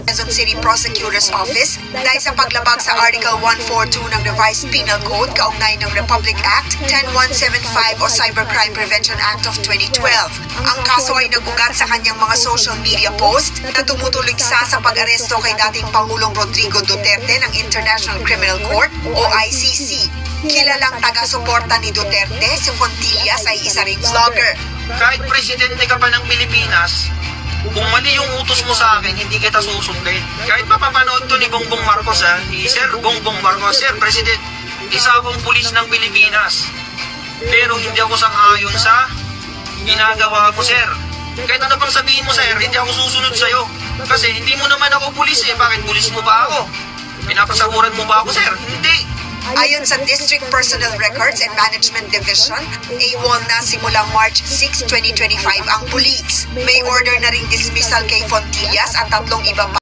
Quezon City Prosecutor's Office dahil sa paglabag sa Article 142 ng Revised Penal Code kaugnay ng Republic Act 10175 o Cybercrime Prevention Act of 2012. Ang kaso ay nagugat sa kanyang mga social media post na tumutuligsa sa pag-aresto kay dating Pangulong Rodrigo Duterte ng International Criminal Court o ICC. Kilalang taga-suporta ni Duterte, si Fontillas ay isa ring vlogger. Kahit presidente ka pa ng Pilipinas, kung mali yung utos mo sa akin, hindi kita susundin. Kahit mapapanood to ni Bongbong Marcos, ni Sir Bongbong Marcos, Sir President, isa akong pulis ng Pilipinas. Pero hindi ako sang-ayon sa ginagawa ko, Sir. Kahit ano pang sabihin mo, Sir, hindi ako susunod sa'yo. Kasi hindi mo naman ako pulis Bakit pulis mo ba ako? Pinapasaburan mo ba ako, Sir? Hindi. Ayon sa District Personnel Records and Management Division, AWOL na simulang March 6, 2025 ang pulis. May order na ring dismissal kay Fontillas at 3 iba pa.